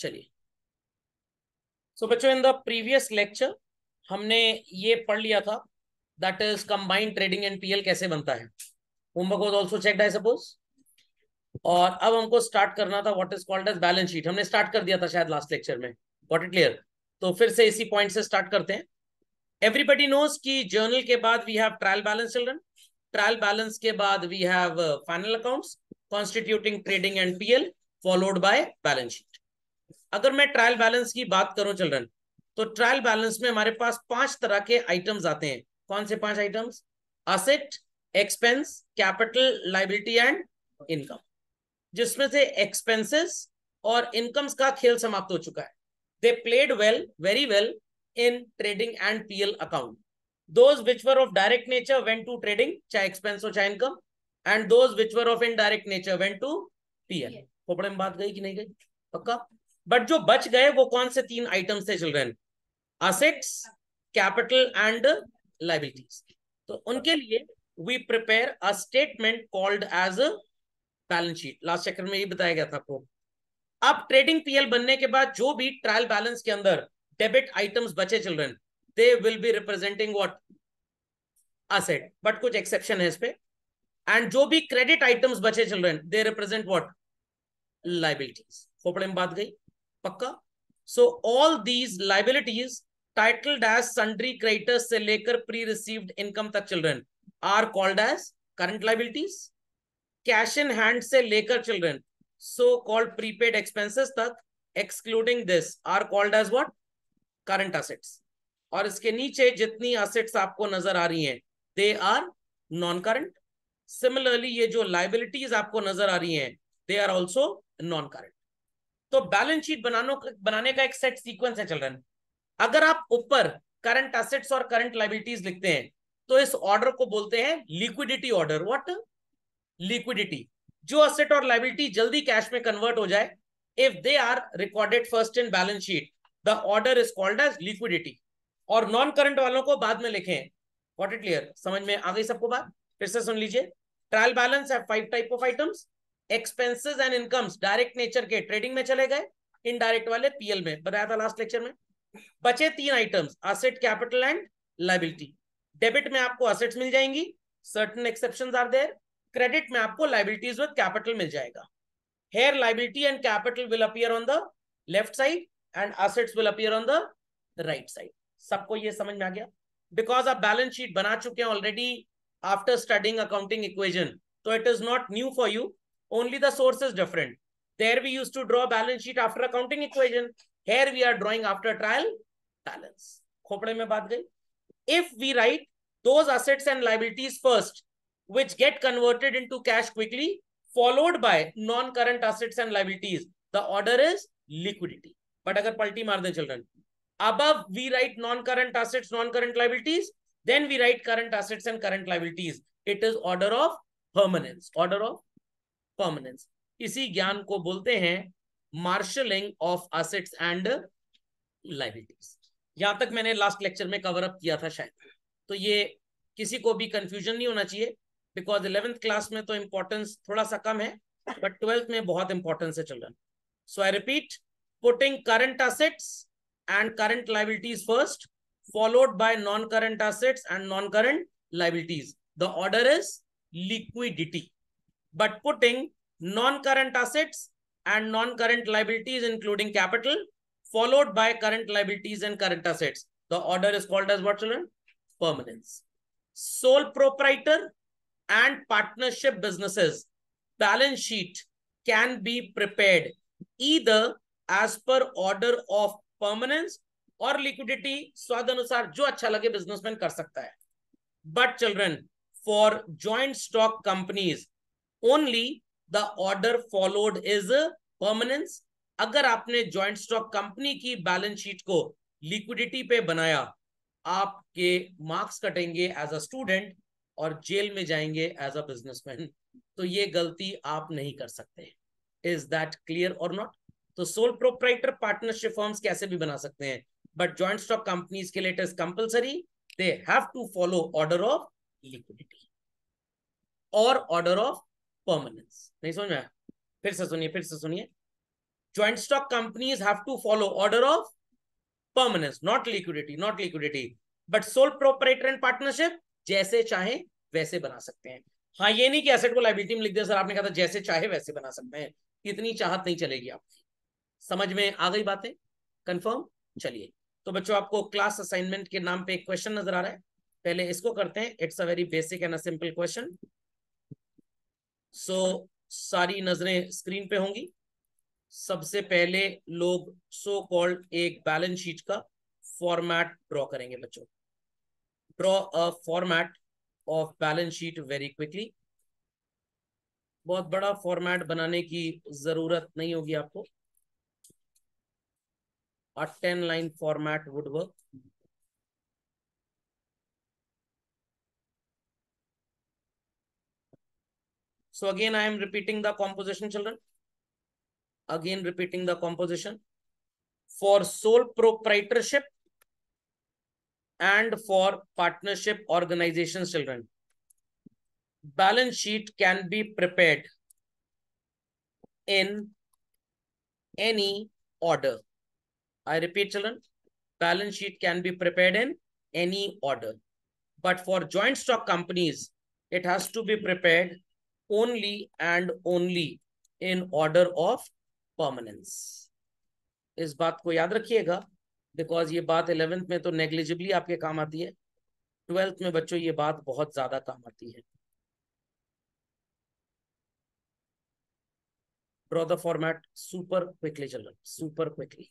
चलिए, सो बच्चों in the previous lecture हमने ये पढ़ लिया था, that is combined trading and PL कैसे बनता है. Homework was also checked I suppose. और अब हमको स्टार्ट करना था what is called as balance sheet. हमने स्टार्ट कर दिया था शायद लास्ट लेक्चर में. Got it clear? तो फिर से इसी पॉइंट से स्टार्ट करते हैं. एवरीबडी नोज कि जर्नल के बाद we have trial balance children. Trial balance के बाद we have final accounts constituting trading and PL followed by balance sheet. अगर मैं ट्रायल बैलेंस की बात करूं चिल्ड्रन, तो ट्रायल बैलेंस में हमारे पास 5 तरह के आइटम्स आते हैं. कौन से 5 items? Asset, expense, capital, liability and income. जिसमें से एक्सपेंसेस और इनकम्स का खेल समाप्त हो चुका है. They played well, very well in trading and PL account. Those which were of direct nature went to trading, चाहे एक्सपेंस हो चाहे income, and those which were of indirect nature went to PL. खोपड़े में बात गई कि नहीं गई? पक्का? बट जो बच गए वो कौन से 3 आइटम्स थे children? Assets, capital and liabilities. तो उनके लिए we prepare a statement called as balance sheet. Last chapter में ये बताया गया था आपको. अब ट्रेडिंग पीएल बनने के बाद जो भी ट्रायल बैलेंस के अंदर डेबिट आइटम्स बचे children, they will be representing what? Asset. But कुछ एक्सेप्शन है इस पे. एंड जो भी क्रेडिट आइटम्स बचे children, they represent what? Liabilities. खोपड़े में बात गई? पक्का? So all these liabilities titled as sundry creditors से लेकर प्री रिसीव्ड इनकम तक children are called as current liabilities. Cash in hand से लेकर children so called prepaid expenses तक excluding this are called as what? Current assets. और इसके नीचे जितनी असेट्स आपको नजर आ रही हैं, they are non current. Similarly ये जो लायबिलिटीज आपको नजर आ रही हैं, they are also non current. तो बैलेंस शीट बनाने का एक सेट सीक्वेंस है चिल्ड्रन. अगर आप ऊपर करंट असेट्स और करंट लायबिलिटीज लिखते हैं, तो इस ऑर्डर को बोलते हैं लिक्विडिटी ऑर्डर. व्हाट? लिक्विडिटी. जो असेट और लायबिलिटी जल्दी कैश में कन्वर्ट हो जाए, if they are recorded first in balance sheet, the order is called as liquidity. और नॉन करंट वालों को बाद में लिखें. Got it clear? समझ में आ गई सबको बात? फिर से सुन लीजिए. ट्रायल बैलेंस है 5 type of items. Expenses and incomes direct nature के ट्रेडिंग में चले गए, इनडायरेक्ट वाले पीएल में. बताया था लास्ट लेक्चर में. बचे 3 items, asset, capital and liability. Debit में आपको असेट्स मिल जाएंगी, certain exceptions are there. Credit में आपको लायबिलिटीज विद कैपिटल मिल जाएगा. Here liability and capital will appear on the left side and assets will appear on the right side. सबको ये समझ में आ गया? बिकॉज आप बैलेंस शीट बना चुके हैं already after studying accounting equation, तो it is not new for you, only the source is different. There we used to draw balance sheet after accounting equation. Here we are drawing after trial balance. खोपड़े में बात गई? If we write those assets and liabilities first, which get converted into cash quickly, followed by non-current assets and liabilities, the order is liquidity. But अगर पलटी मार दें children, above we write non-current assets, non-current liabilities, then we write current assets and current liabilities. It is order of permanence. Order of permanence. इसी ज्ञान को बोलते हैं marshalling of assets and liabilities. यहां तक मैंने लास्ट लेक्चर में cover up किया था शायद. तो ये किसी को भी कंफ्यूजन नहीं होना चाहिए, बिकॉज 11th क्लास में तो इंपॉर्टेंस थोड़ा सा कम है, बट 12th में बहुत इंपॉर्टेंस है children. So I repeat, putting current assets and current liabilities first, followed by non current assets and non current liabilities. The order is liquidity. But putting non-current assets and non-current liabilities including capital followed by current liabilities and current assets, the order is called as what children? Permanence. Sole proprietor and partnership businesses balance sheet can be prepared either as per order of permanence or liquidity. स्वाद अनुसार जो अच्छा लगे businessman कर सकता है. But children, for joint stock companies only the order followed is permanence. अगर आपने जॉइंट स्टॉक कंपनी की बैलेंस शीट को लिक्विडिटी पे बनाया, आपके मार्क्स कटेंगे एज अ स्टूडेंट और जेल में जाएंगे एज अ बिजनेसमैन. तो ये गलती आप नहीं कर सकते. इज दैट क्लियर और नॉट? तो सोल प्रोप्राइटर पार्टनरशिप फर्म्स कैसे भी बना सकते हैं, बट जॉइंट स्टॉक कंपनीज के लिए it is compulsory. They have to follow order of liquidity और ऑर्डर ऑफ परमानेंस. नहीं समझ में आया? फिर से सुनिए. Joint stock companies have to follow order of permanence, not liquidity, not liquidity. But sole proprietor and partnership जैसे चाहे वैसे बना सकते हैं. हाँ, ये नहीं कि एसेट को लाइबिलिटी में लिख दिया सर, आपने कहा था जैसे चाहे वैसे बना सकते हैं. इतनी चाहत नहीं चलेगी आपकी. समझ में आ गई बातें? कंफर्म? चलिए, तो बच्चों आपको क्लास असाइनमेंट के नाम पे एक क्वेश्चन नजर आ रहा है. पहले इसको करते हैं. It's a very basic and a simple question. So सारी नजरें स्क्रीन पे होंगी. सबसे पहले लोग सो कॉल्ड एक बैलेंस शीट का फॉर्मेट ड्रॉ करेंगे बच्चों. Draw a format of balance sheet very quickly. बहुत बड़ा फॉर्मेट बनाने की जरूरत नहीं होगी आपको. A 10-line format would work. So again, I am repeating the composition, children. Again, repeating the composition. For sole proprietorship and for partnership organizations, children, balance sheet can be prepared in any order. I repeat, children, balance sheet can be prepared in any order. But for joint stock companies, it has to be prepared only and only in order of permanence. इस बात को याद रखिएगा, because ये बात 11th में तो negligibly आपके काम आती है. 12th में बच्चों ये बात बहुत ज्यादा काम आती है. Draw the format super quickly children, super quickly.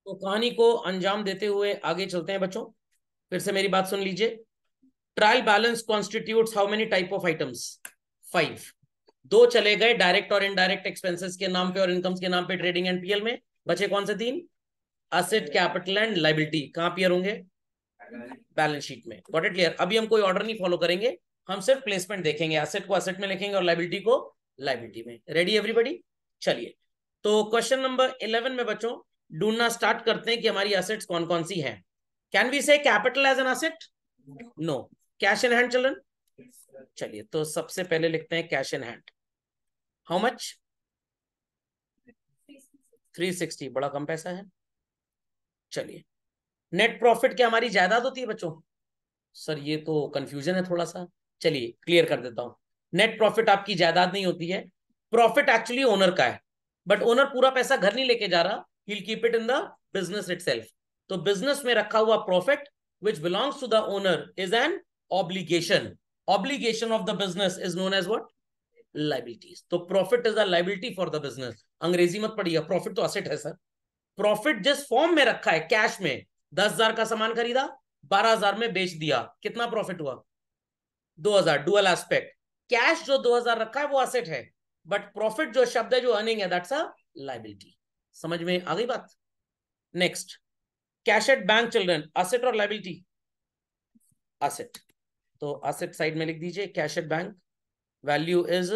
तो कहानी को अंजाम देते हुए आगे चलते हैं बच्चों. फिर से मेरी बात सुन लीजिए. Trial balance constitutes how many type of items? 5. 2 चले गए डायरेक्ट और इनडायरेक्ट एक्सपेंसेस के नाम पे और इनकम्स के नाम पे ट्रेडिंग एंड पीएल में. बचे कौन से 3? Asset, capital and liability. कहां अपीयर होंगे? बैलेंस शीट में. Got it clear? अभी हम कोई ऑर्डर नहीं फॉलो करेंगे, हम सिर्फ प्लेसमेंट देखेंगे. असेट को असेट में लिखेंगे और लाइबिलिटी को लाइबिलिटी में. Ready everybody? चलिए, तो क्वेश्चन नंबर 11 में बच्चों ढूंढना स्टार्ट करते हैं कि हमारी असेट्स कौन कौन सी हैं. Can we say capital as an asset? No. Cash in hand children? चलिए, तो सबसे पहले लिखते हैं cash in hand. How much? 360. बड़ा कम पैसा है. चलिए, नेट प्रॉफिट क्या हमारी जायदाद होती है बच्चों? सर ये तो कंफ्यूजन है थोड़ा सा. चलिए क्लियर कर देता हूं. नेट प्रॉफिट आपकी जायदाद नहीं होती है. प्रॉफिट एक्चुअली ओनर का है, बट ओनर पूरा पैसा घर नहीं लेके जा रहा. He will keep it in the business itself. तो बिजनेस में रखा हुआ profit which belongs to the owner is an obligation. Obligation of the business is known as what? Liabilities. तो profit is a liability for the business. अंग्रेजी मत पढ़िएगा, profit तो asset है सर. प्रॉफिट जिस फॉर्म में रखा है, कैश में 10,000 का सामान खरीदा, 12,000 में बेच दिया, कितना प्रॉफिट हुआ? 2,000. Dual aspect. कैश जो 2,000 रखा है वो असेट है, बट प्रॉफिट जो शब्द है, जो अर्निंग है, दैट्स अ लाइबिलिटी. समझ में आ गई बात? Next, cash at bank children, asset और लाइबिलिटी? असेट. तो असेट साइड में लिख दीजिए cash at bank. Value is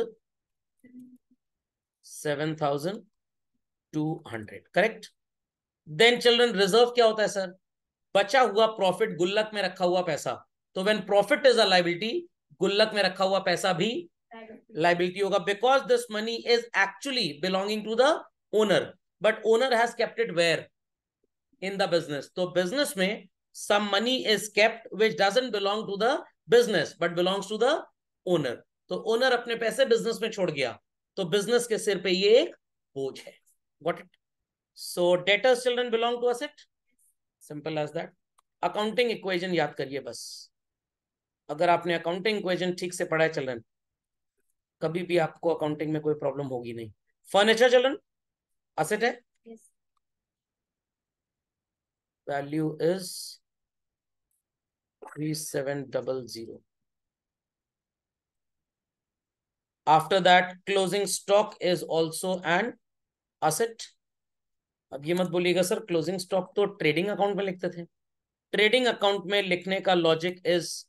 7,200. Correct. Then children reserve क्या होता है सर? बचा हुआ प्रॉफिट, गुल्लक में रखा हुआ पैसा. तो when profit is a liability, गुल्लक में रखा हुआ पैसा भी लाइबिलिटी होगा, because this money is actually belonging to the owner, but owner has kept it where? In the business. तो बिजनेस में some money is kept which doesn't belong to the business but belongs to the owner. तो owner अपने पैसे business में छोड़ गया, तो business के सिर पे ये एक बोझ है. Got it? So debtors children belong to asset. Simple as that. Accounting equation याद करिए बस. अगर आपने अकाउंटिंग इक्वेशन ठीक से पढ़ा है चिल्ड्रन, कभी भी आपको अकाउंटिंग में कोई प्रॉब्लम होगी नहीं. फर्नीचर चिल्ड्रन असेट है. Value is 3700. After that closing stock is also an asset. अब ये मत बोलिएगा सर क्लोजिंग स्टॉक तो ट्रेडिंग अकाउंट में लिखते थे. ट्रेडिंग अकाउंट में लिखने का लॉजिक इज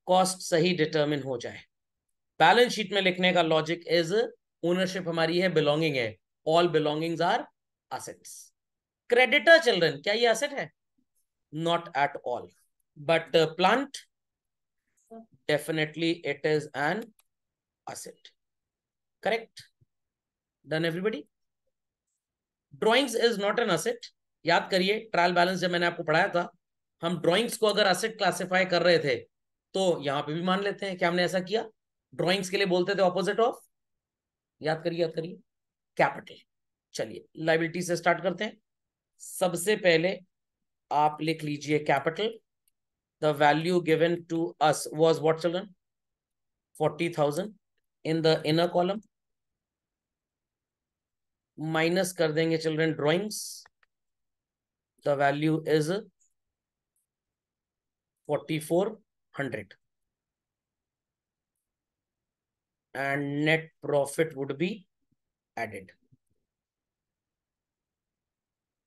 कॉस्ट सही डिटरमिन हो जाए. बैलेंस शीट में लिखने का लॉजिक इज ओनरशिप हमारी है, बिलोंगिंग है. All belongings are assets. Creditor children क्या ये असेट है? Not at all. But plant, definitely it is an asset. Correct? Done everybody? Drawings is not an asset. याद करिए ट्रायल बैलेंस जब मैंने आपको पढ़ाया था, हम ड्रॉइंग्स को अगर असेट क्लासिफाई कर रहे थे तो यहां पे भी मान लेते हैं कि हमने ऐसा किया. ड्रॉइंग्स के लिए बोलते थे ऑपोजिट ऑफ, याद करिए याद करिए, कैपिटल. चलिए लाइबिलिटी से स्टार्ट करते हैं. सबसे पहले आप लिख लीजिए capital. The value given to us was what children? 40,000 in the inner column. Minus कर देंगे children drawings. The value is 4,400 and net profit would be added.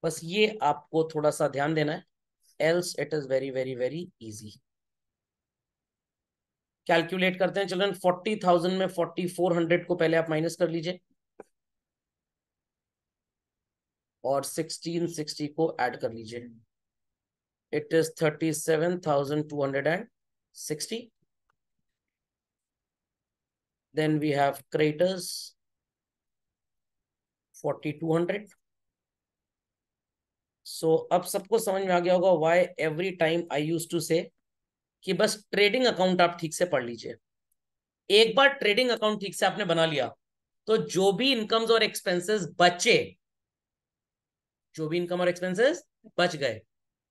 बस ये आपको थोड़ा सा ध्यान देना है, else it is very very very easy. Calculate करते हैं चिल्ड्रन. 40,000 में 4,400 को पहले आप माइनस कर लीजिए और 1660 को ऐड कर लीजिए. It is 37,260. Then we have creditors 4,200. So अब सबको समझ में आ गया होगा why every time I use to say कि बस ट्रेडिंग अकाउंट आप ठीक से पढ़ लीजिए. एक बार ट्रेडिंग अकाउंट ठीक से आपने बना लिया तो जो भी इनकम्स और एक्सपेंसेस बचे, जो भी इनकम और एक्सपेंसेस बच गए,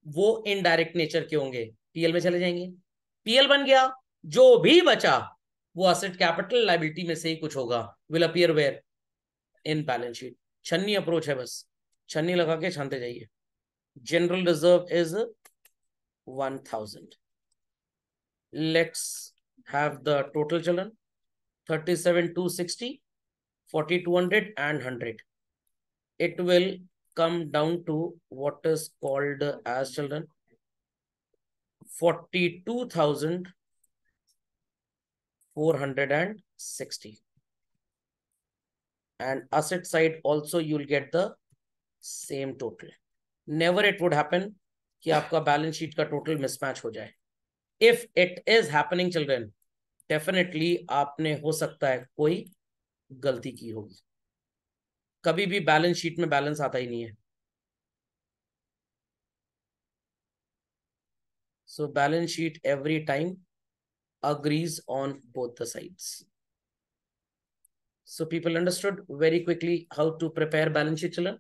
वो इनडायरेक्ट नेचर के होंगे, पीएल में चले जाएंगे. पीएल बन गया, जो भी बचा वो असेट कैपिटल लाइबिलिटी में से ही कुछ होगा. Will appear where? In balance sheet. छन्नी अप्रोच है, बस छन्नी लगा के छानते जाइए. General reserve is 1,000. Let's have the total children. 37,260, 4,200 and 100. It will come down to what is called as children 42,460. And asset side also you'll get the same total. Never it would happen कि आपका balance sheet का total mismatch हो जाए. If it is happening children, definitely आपने हो सकता है कोई गलती की होगी. कभी भी बैलेंस शीट में बैलेंस आता ही नहीं है. So balance sheet every time agrees on both the sides. So people understood very quickly how to prepare balance sheet children.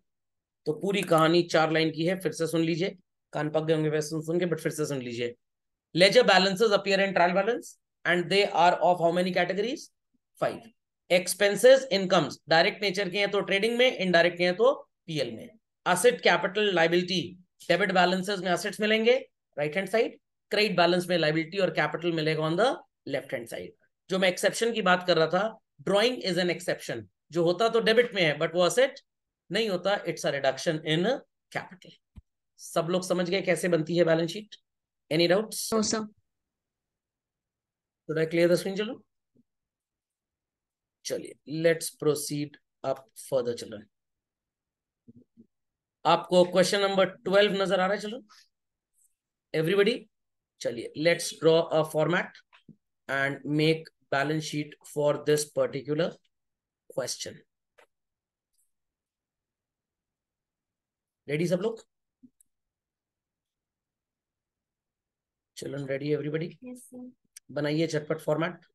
तो पूरी कहानी 4 लाइन की है, फिर से सुन लीजिए. कान पक गए होंगे वैसे सुन के, बट फिर से सुन लीजिए. Ledger balances appear in trial balance and they are of how many categories? 5. Expenses, incomes direct nature के हैं तो ट्रेडिंग में, इनडायरेक्ट के हैं तो पीएल में. Asset, capital, liability, debit balances में assets मिलेंगे right hand side, credit balance में लाइबिलिटी और कैपिटल मिलेगा on the left hand side. जो मैं एक्सेप्शन की बात कर रहा था, ड्रॉइंग इज एन एक्सेप्शन. जो होता तो डेबिट में है बट वो असेट नहीं होता, it's a reduction in capital. सब लोग समझ गए कैसे बनती है balance sheet? Any doubts? No, sir. Should I clear the screen, children? चलिए, let's proceed up further, children. आपको क्वेश्चन नंबर 12 नजर आ रहा है चलो एवरीबडी? चलिए, let's draw a format and make balance sheet for this particular question. Ready सब लोग? Children ready everybody? Yes, sir. बनाइए झटपट format.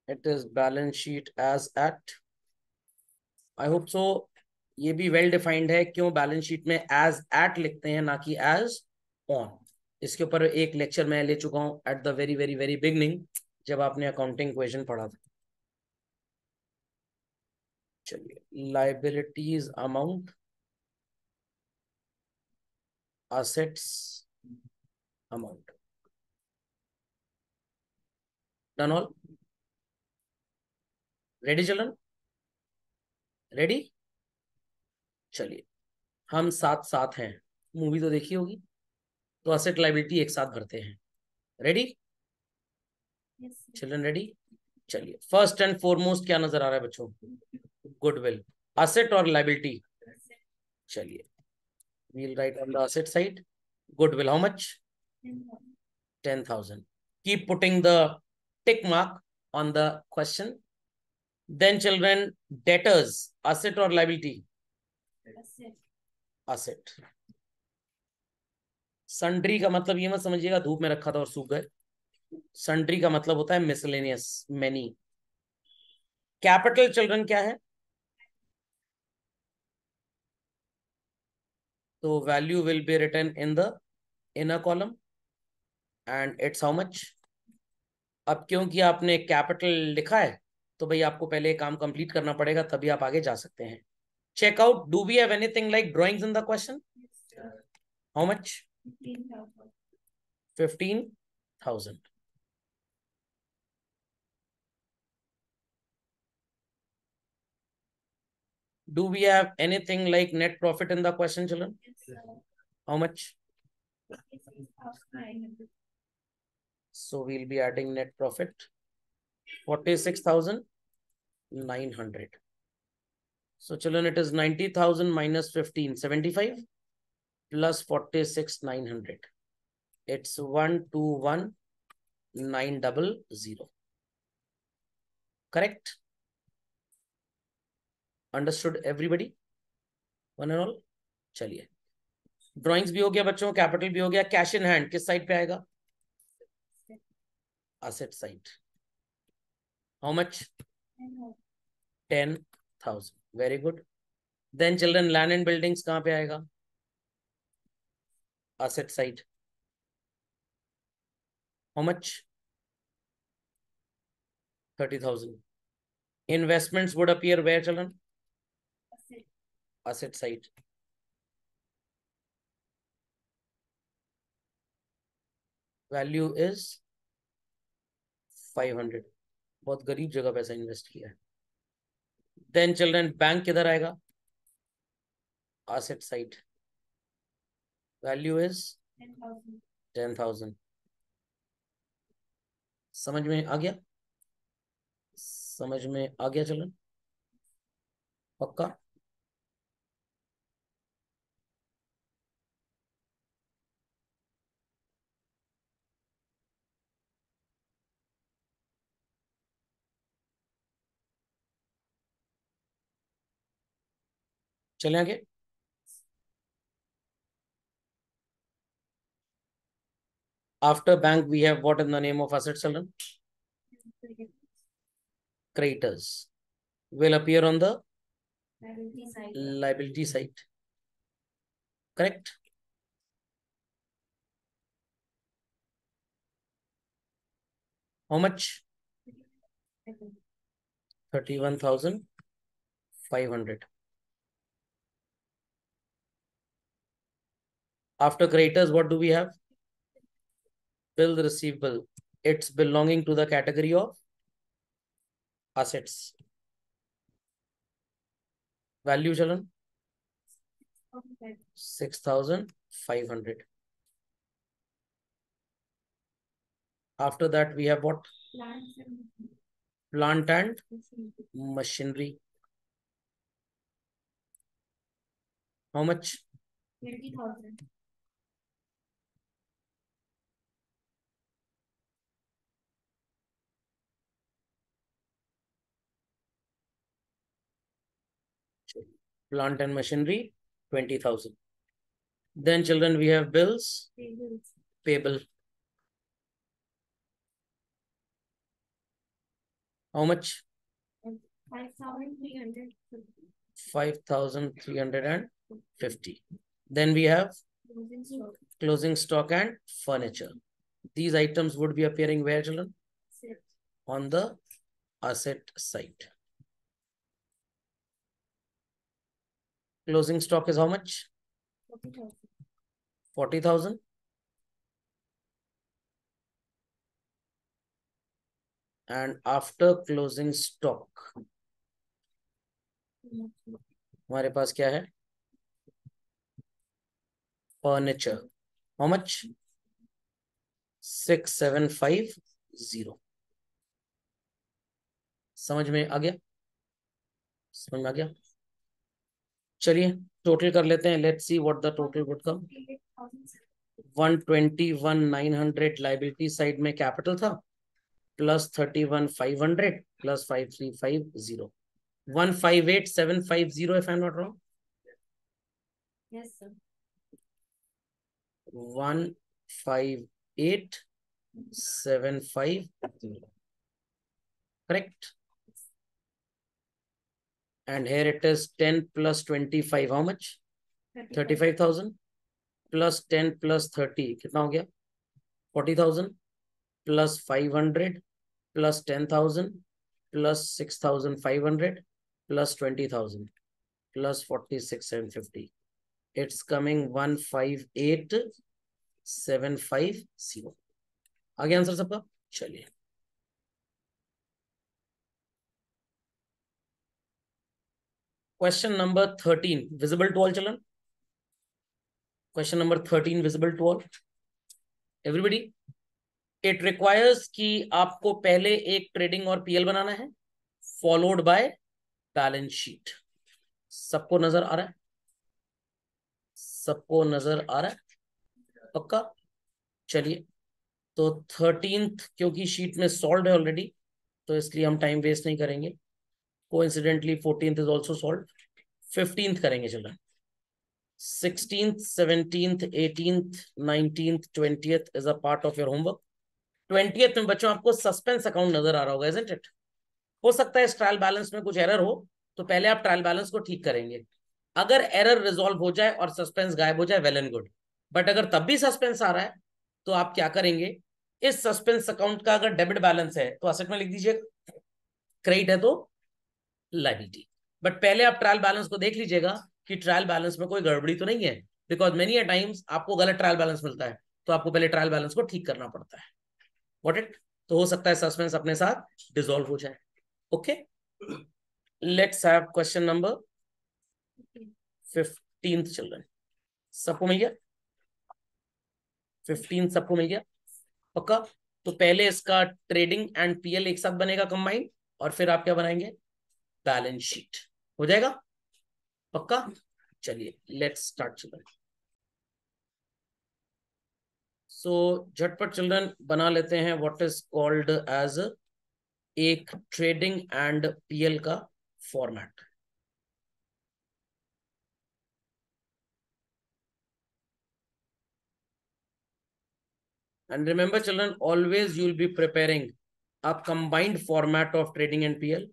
It is balance sheet as at. I hope so ये भी वेल डिफाइंड है क्यों balance sheet में as eight लिखते हैं ना कि एज ऑन. इसके ऊपर एक लेक्चर मैं ले चुका हूं at the very very very beginning, जब आपने अकाउंटिंग क्वेश्चन पढ़ा था। चलिए, liabilities amount, assets amount, done all. Ready children, ready. चलिए, हम साथ साथ हैं, मूवी तो देखी होगी, तो असेट लाइबिलिटी एक साथ भरते हैं। Ready children, ready. चलिए, फर्स्ट एंड फॉरमोस्ट क्या नजर आ रहा है बच्चों? गुडविल। असेट और लाइबिलिटी? चलिए, we'll write on the asset side goodwill, how much? 10,000. Keep putting the tick mark on the question. Then children, debtors, asset or liability? Asset. Sundry का मतलब ये मत समझिएगा धूप में रखा था और सूख गए। सन्ड्री का मतलब होता है मिसलेनियस, मेनी। कैपिटल चिल्ड्रन क्या है? तो value will be written in the inner column and it's how much. अब क्योंकि आपने कैपिटल लिखा है तो भाई आपको पहले काम कंप्लीट करना पड़ेगा, तभी आप आगे जा सकते हैं। Check out, do we have anything like drawings in the question? How much? 15,000. Do we have anything like net profit in the question, children? How much? So we'll be adding net profit 46,900. So children, it is 90,000 minus 15, 75 plus 46,900. It's 121,900. Correct? Understood everybody? One and all? चलिए, drawings भी हो गया बच्चों, capital भी हो गया। Cash in hand किस side पे आएगा? Asset side. How much? 10,000. Very good. Then children, land and buildings कहां पे आएगा? Asset side. How much? 30,000. Investments would appear where, children? Asset side. Value is 500. बहुत गरीब जगह पैसा इन्वेस्ट किया है। देन चिल्ड्रन, बैंक किधर आएगा? Asset side. Value is 10,000. समझ में आ गया? समझ में आ गया चिल्ड्रन? पक्का? चले आगे। After bank, we have what in the name of asset, children? Creditors will appear on the liability side. Correct? How much? 31,500. After creditors, what do we have? Bill receivable. It's belonging to the category of assets. Value, Chalan? 6,500. After that, we have what? Plant and machinery. How much? 20,000. Plant and machinery, 20,000. Then children, we have bills, payable. How much? 5,300. 5,350. Then we have Closing stock. Closing stock and furniture. These items would be appearing where, children? Set. On the asset side. Closing stock is how much? 40,000. 40,000. And after closing stock, हमारे पास क्या है? Furniture. How much? 6750. समझ में आ गया? समझ में आ गया? चलिए टोटल कर लेते हैं. Let's see what the total would come. 121,900 liability side में कैपिटल था, plus 31,500 plus 5350. 158,750 if I'm not wrong. Yes, sir. 158,750. Correct. And here it is 10 plus 25. How much? 35,000. Plus 10 plus 30. कितना हो गया? 40,000. Plus 500. Plus 10,000. Plus 6,500. Plus 20,000. Plus 46,750. It's coming 158,750. आगे answer सबका. चलिए question number 13 visible to all children. Question number 13 visible to all everybody. It requires कि आपको पहले एक ट्रेडिंग और पीएल बनाना है, फॉलोड बाय बैलेंस शीट. सबको नजर आ रहा है? सबको नजर आ रहा है? पक्का? चलिए तो 13th क्योंकि शीट में सॉल्व है ऑलरेडी, तो इसलिए हम टाइम वेस्ट नहीं करेंगे. Coincidentally 14th is also solve. 15th करेंगे children. 16th, 17th, 18th, 19th, 20th is a part of your homework. 20th में बच्चों आपको सस्पेंस अकाउंट नजर आ रहा होगा, isn't it? हो सकता है इस ट्रायल बैलेंस में कुछ एरर हो, तो पहले आप ट्रायल बैलेंस को ठीक करेंगे. अगर एरर रिजॉल्व हो जाए और सस्पेंस गायब हो जाए, वेल एंड गुड. बट अगर तब भी सस्पेंस आ रहा है, तो आप क्या करेंगे? इस सस्पेंस अकाउंट का अगर डेबिट बैलेंस है तो असेट में लिख दीजिएगा, क्रेडिट है तो लायबिलिटी. बट पहले आप ट्रायल बैलेंस को देख लीजिएगा कि ट्रायल बैलेंस में कोई गड़बड़ी तो नहीं है, बिकॉज मेनी अ टाइम्स आपको गलत ट्रायल बैलेंस मिलता है, तो आपको पहले ट्रायल बैलेंस को ठीक करना पड़ता है. What it? तो हो सकता है सस्पेंस अपने साथ डिसॉल्व हो जाए. Okay, let's have question number 15 children. सबको मिल गया? 15 सबको मिल गया? पक्का? तो पहले इसका ट्रेडिंग एंड पीएल एक साथ बनेगा कंबाइंड, और फिर आप क्या बनाएंगे? Balance sheet. हो जाएगा? पक्का? चलिए लेट्स स्टार्ट चिल्ड्रन. सो झटपट चिल्ड्रन बना लेते हैं व्हाट इज कॉल्ड एज एक ट्रेडिंग एंड पीएल का format. And remember children, always you will be preparing a combined format of trading and PL.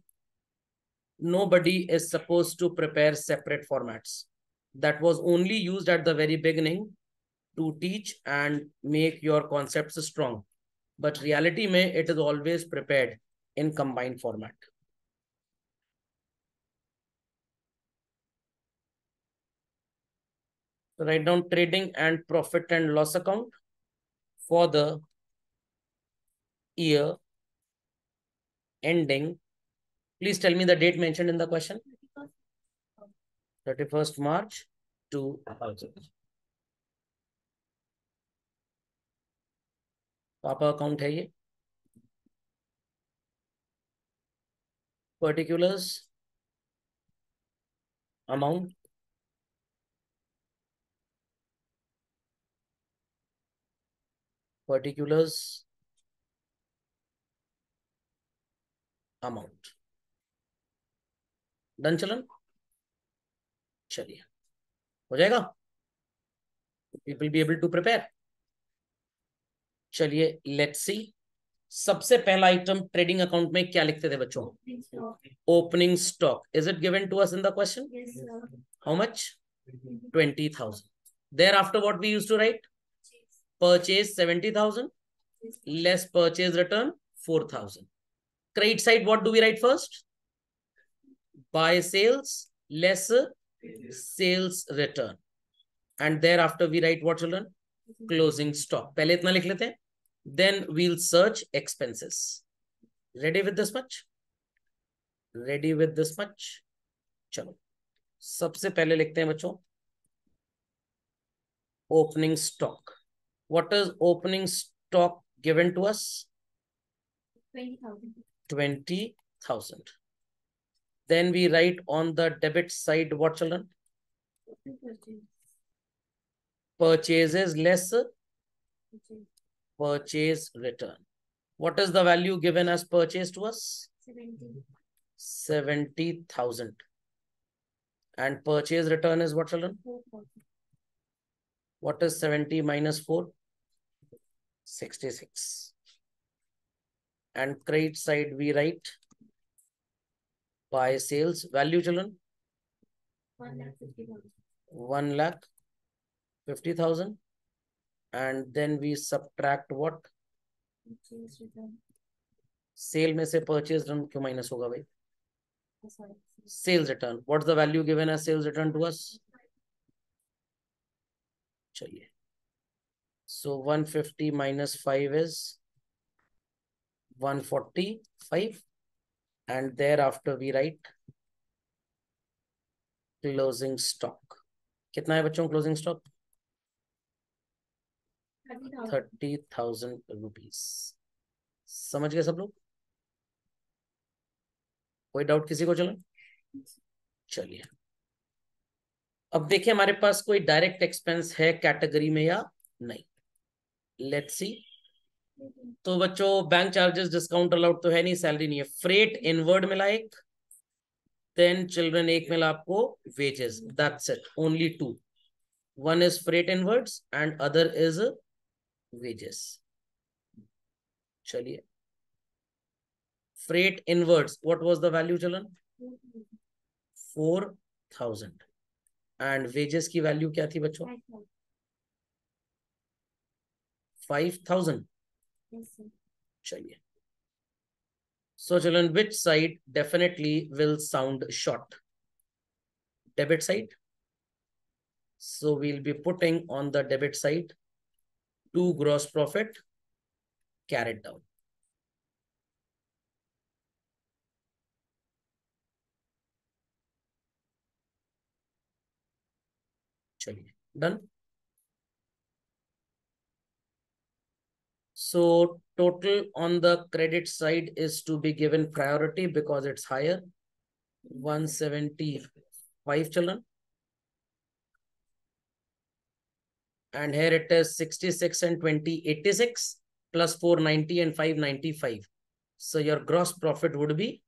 Nobody is supposed to prepare separate formats. That was only used at the very beginning to teach and make your concepts strong. But reality mein it is always prepared in combined format. So write down trading and profit and loss account for the year ending. Please tell me the date mentioned in the question. 31st March 2000. पापा account है ये. Particulars amount, particulars amount. Done चलन. चलिए हो जाएगा. People be able to prepare. चलिए let's see. सबसे पहला आइटम ट्रेडिंग अकाउंट में क्या लिखते थे बच्चों? Opening stock. Is it given to us in the question? Yes, sir. How much? 20,000. Thereafter, what we used to write? Purchase 70,000 less purchase return 4,000. Credit side, what do we write first? Buy sales less sales return. And thereafter we write what, children? Closing stock. पहले इतना लिख लेते हैं. Then we'll search expenses. Ready with this much? Ready with this much? चलो सबसे पहले लिखते हैं बच्चों opening stock. What is opening stock given to us? 20,000. 20,000. Then we write on the debit side what, children? Purchases less purchase return. What is the value given as purchase to us? 70,000. And purchase return is what, children? 4,000. What is 70 minus 4? 66. And credit side we write buy sales value, children? 1,50,000. 1,50,000. And then we subtract what? Purchase return. Sale में से purchase return क्यों माइनस होगा भाई? Sorry. Sales return. What is the value given as sales return to us? चलिए, so 150 minus 5 is 145. And thereafter we write closing stock. कितना है बच्चों क्लोजिंग स्टॉक? 30,000 rupees. समझ गए सब लोग? कोई डाउट किसी को? चलो चलिए, अब देखिए हमारे पास कोई डायरेक्ट एक्सपेंस है कैटेगरी में या नहीं. Let's see. तो बच्चों बैंक चार्जेस डिस्काउंट अलाउड तो है नहीं, सैलरी नहीं है. फ्रेट इनवर्ड मिला एक, देन चिल्ड्रन एक मिला आपको wages. That's it, only two. One is freight inwards and other is wages. चलिए, freight inwards what was the value children? 4,000. And wages की वैल्यू क्या थी बच्चों? 5,000. Yes, sir. चलिए, so children, which side definitely will sound short? Debit side. So we'll be putting on the debit side 2 gross profit carried down. चलिए, done. So total on the credit side is to be given priority because it's higher. 175 children. And here it is 66 and 20, 86 plus 490 and 595. So your gross profit would be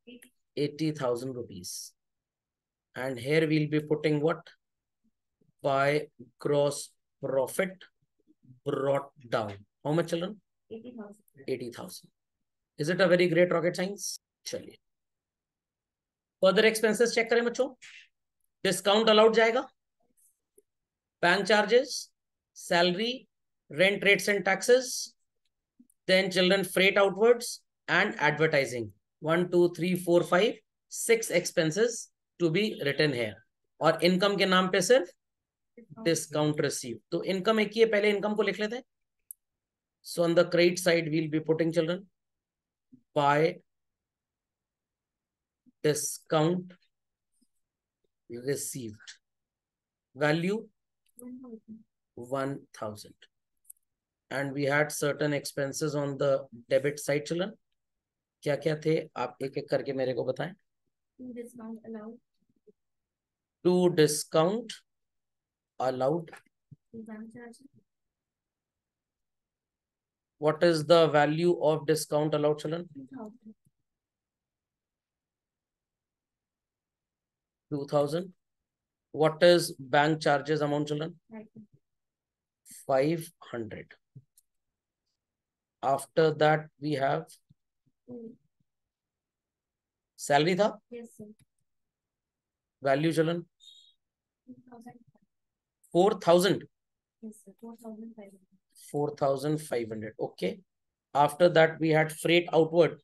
80,000 rupees. And here we'll be putting what? By gross profit brought down. How much children? 80,000. 80,000. Is it a very great rocket science? चलिए, further expenses check करें बच्चों. Discount allowed जाएगा, bank charges, salary, rent, rates and taxes, then children freight outwards and advertising. 1 2 3 4 5 6 expenses to be written here. और income के नाम पे सिर्फ discount receive. तो इनकम एक ही है, पहले इनकम को लिख लेते हैं. So on the credit side, we'll be putting children by discount received. Value 1,000. And we had certain expenses on the debit side children. क्या क्या थे आप एक एक करके मेरे को बताएं. Discount allowed. 2 discount allowed. Bank charges. What is the value of discount allowed children? 2,000. 2,000. What is bank charges amount children? 500. After that we have salary था. Yes, sir. Value children 2,000. 4,000. Yes, sir. 4,500. 4,500. Okay. After that, we had freight outward.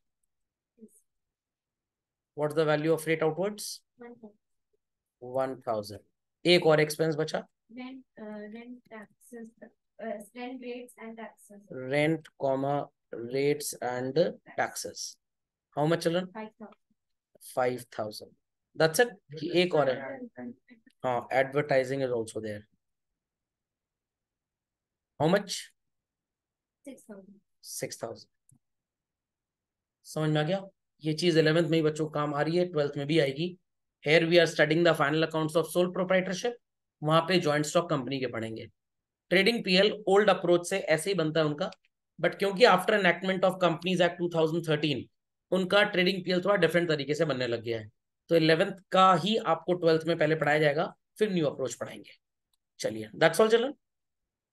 Yes. What's the value of freight outwards? 1,000. 1,000. एक और expense बचा? Rent taxes, rent rates and taxes. Rent, comma, rates and taxes. How much, children? 5,000. 5,000. That's it. एक और है. हाँ, advertising is also there. How much? 6,000. 6,000. समझ में आ गया? ये चीज 11th में ही बच्चों को काम आ रही है, 12th में भी आएगी. Here we are studying the final accounts of sole proprietorship. वहां पे joint stock कंपनी के पढ़ेंगे. ट्रेडिंग पीएल ओल्ड अप्रोच से ऐसे ही बनता है उनका, बट क्योंकि after enactment of companies act 2013 उनका ट्रेडिंग पीएल थोड़ा डिफरेंट तरीके से बनने लग गया है. तो 11th का ही आपको 12th में पहले पढ़ाया जाएगा, फिर न्यू अप्रोच पढ़ाएंगे. चलिए, दैट्स ऑल चिल्ड्रन.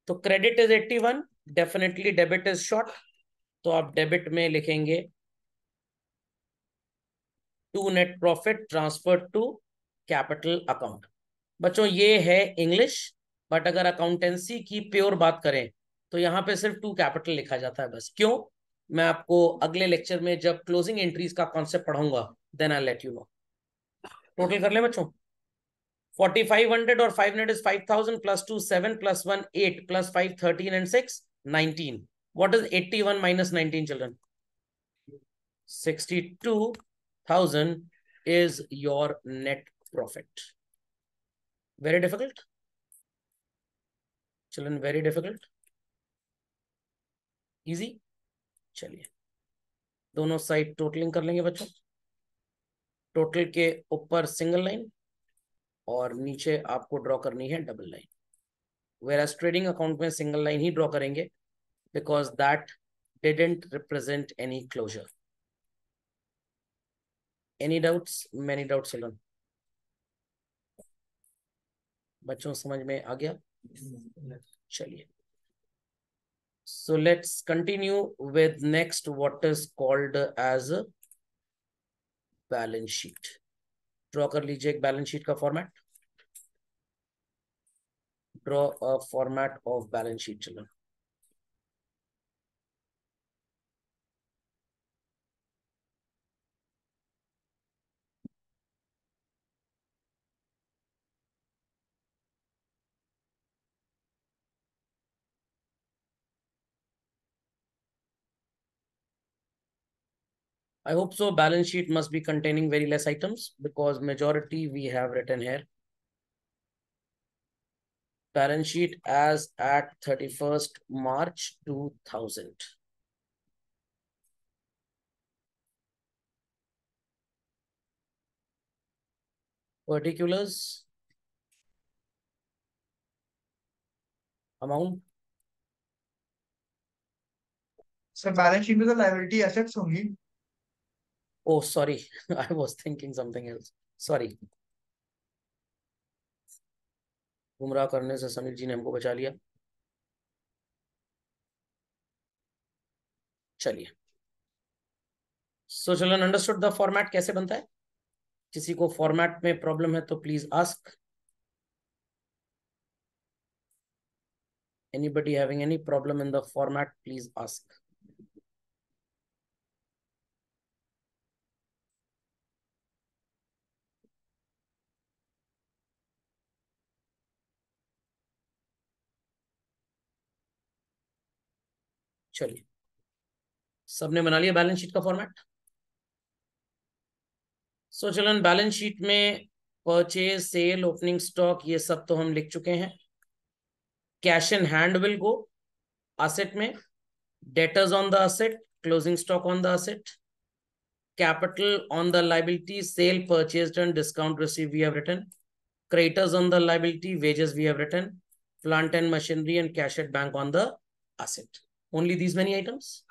तो credit is 81, definitely debit is short. तो आप डेबिट में लिखेंगे to net profit transfer to capital account. बच्चों ये है इंग्लिश, बट अगर अकाउंटेंसी की प्योर बात करें तो यहाँ पे सिर्फ टू कैपिटल लिखा जाता है बस. क्यों? मैं आपको अगले लेक्चर में जब क्लोजिंग एंट्रीज का कॉन्सेप्ट पढ़ाऊंगा, then I let you know. Total कर ले बच्चों. 4,500 और 500 is 5,000 plus 2 7 plus 1 8 plus 5 13 and 6 19. What is 81 minus 19, children? 62,000 is your net profit. Very difficult? Children, very difficult? Easy? चलिए, दोनों साइड टोटलिंग कर लेंगे बच्चों. टोटल के ऊपर सिंगल लाइन और नीचे आपको ड्रॉ करनी है double line. Whereas trading account में सिंगल लाइन ही ड्रॉ करेंगे because that didn't represent any closure. Any doubts? Many doubts children? बच्चों समझ में आ गया? चलिए, so let's continue with next what is called as balance sheet. Draw कर लीजिए एक बैलेंस शीट का format. Draw a format of balance sheet children. I hope so. Balance sheet must be containing very less items because majority we have written here. Balance sheet as at 31st March 2000. Particulars. Amount. Sir balance sheet में तो liability assets होंगी. Oh, sorry. I was thinking something else. Sorry. गुमराह करने से समीर जी ने हमको बचा लिया. चलिए, so children understood the format कैसे बनता है? किसी को फॉर्मेट में प्रॉब्लम है तो please ask. Anybody having any problem in the format, please ask. चलिए, सबने बना लिया बैलेंस शीट का format. So children balance sheet में परचेज, सेल, ओपनिंग स्टॉक ये सब तो हम लिख चुके हैं. Cash in hand will go asset में. Debtors on the asset, closing stock on the asset. Capital on the liability, sale, purchase and discount receive we have written. Creditors on the liability, wages we have written. Plant and machinery and cash at bank on the asset. Only these many items.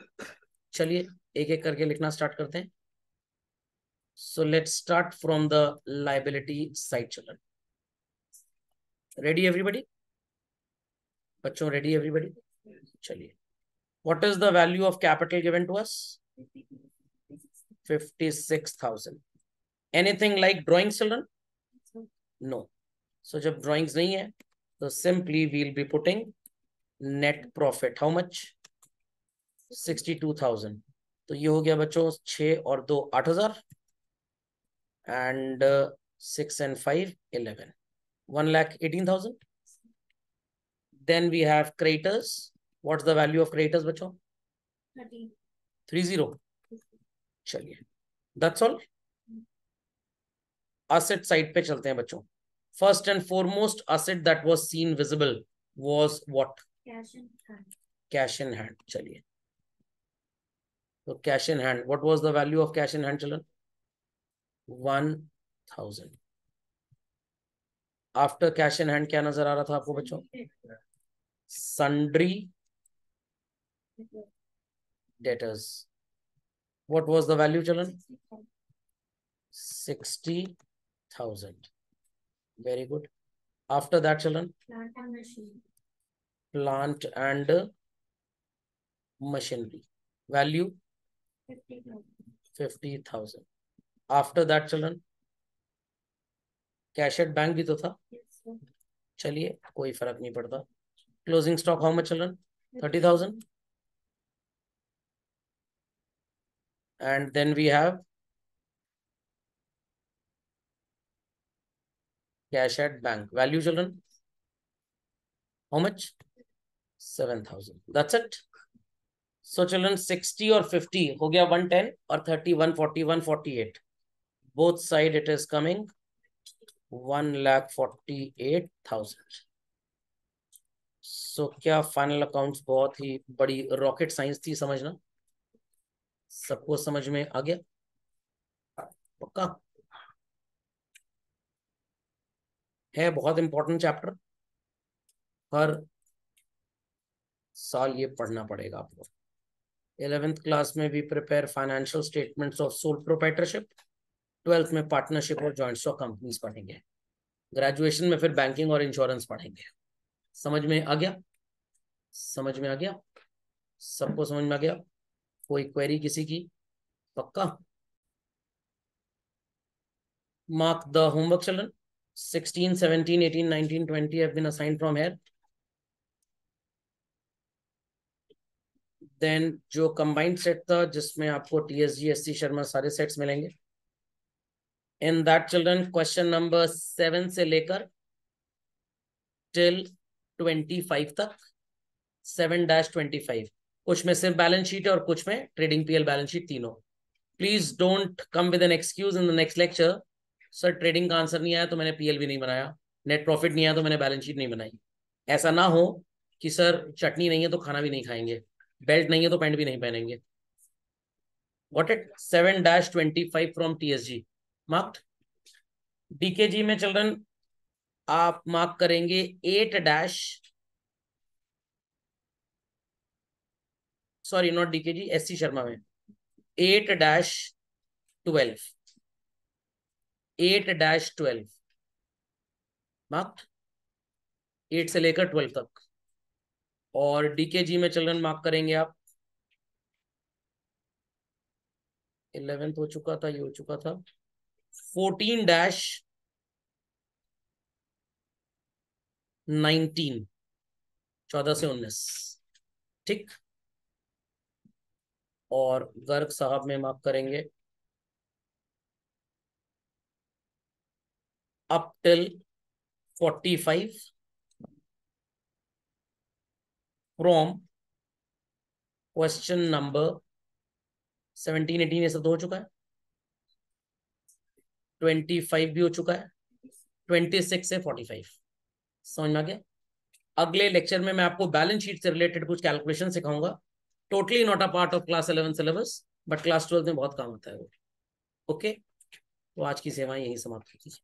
चलिए एक एक करके लिखना start करते हैं. So let's start from the liability side, children. Ready everybody? बच्चों ready everybody? चलिए. What is the value of capital given to us? 56,000. Anything like drawings, children? No. So जब drawings नहीं है तो simply we'll be putting net profit how much 62,000। तो ये हो गया बच्चों 6 और 2 8,000 and 6 and 5 11 1,18,000। Then we have creditors. What's the value of creditors बच्चों 30. 30। चलिए that's all। asset side पे चलते हैं बच्चों। first and foremost asset that was seen visible was what Cash in hand. cash in hand। चलिए तो cash in hand, what was the value of cash in hand children 1,000। After cash in hand क्या नजर आ रहा था आपको बच्चों sundry debtors। what was the value children 60,000। very good। after that children Plant and machine. plant and machinery value 50,000. 50,000। after that children cash at bank भी तो था। Yes, sir. चलिए कोई फर्क नहीं पड़ता। Closing stock how much children 30,000 and then we have cash at bank value children how much 7,000। that's it। so children 60 और 50 हो गया 110 और 30 140 148 both side it is coming 1,48,000। so क्या फाइनल अकाउंट्स बहुत ही बड़ी रॉकेट साइंस थी समझना सबको समझ में आ गया पक्का है बहुत इंपॉर्टेंट चैप्टर हर साल ये पढ़ना पड़ेगा आपको। 11th क्लास में भी prepare financial statements of sole proprietorship 12th में पार्टनरशिप और जॉइंट स्टॉक कंपनीज पढ़ेंगे ग्रेजुएशन में फिर बैंकिंग और इंश्योरेंस पढ़ेंगे। समझ में आ गया समझ में आ गया सबको समझ में आ गया कोई क्वेरी किसी की पक्का mark the homework children 16 17 18 19 20 have been assigned from here then जो combined set था जिसमें आपको TSG SC शर्मा सारे सेट्स मिलेंगे in that children question number 7 से लेकर till 25 तक 7-25 कुछ में सिर्फ बैलेंस शीट है और कुछ में ट्रेडिंग पीएल बैलेंस शीट तीनों। Please don't come with an excuse in the next lecture sir trading का आंसर नहीं आया तो मैंने पीएल भी नहीं बनाया नेट प्रॉफिट नहीं आया तो मैंने बैलेंस शीट नहीं बनाई। ऐसा ना हो कि सर चटनी नहीं है तो खाना भी नहीं खाएंगे बेल्ट नहीं है तो पैंट भी नहीं पहनेंगे। What it 7-25 from TSG marked. DKG में चिल्ड्रन आप मार्क करेंगे 8- sorry not DKG SC Sharma में 8-12 8-12 मार्क्ड 8 से लेकर 12 तक और डीकेजी में चिल्ड्रन मार्क करेंगे आप 11th हो चुका था ये हो चुका था 14-19 14 से 19 ठीक और गर्ग साहब में मार्क करेंगे up till 45 from question number 17 18 ये सब तो हो चुका है 25 भी हो चुका है 26 से 45 समझ में आ गया। अगले लेक्चर में मैं आपको बैलेंस शीट से रिलेटेड कुछ कैलकुलेशन सिखाऊंगा totally not a part of class 11 syllabus but class 12 में बहुत काम आता है वो। ओके तो आज की सेवाएं यही समाप्त होती है।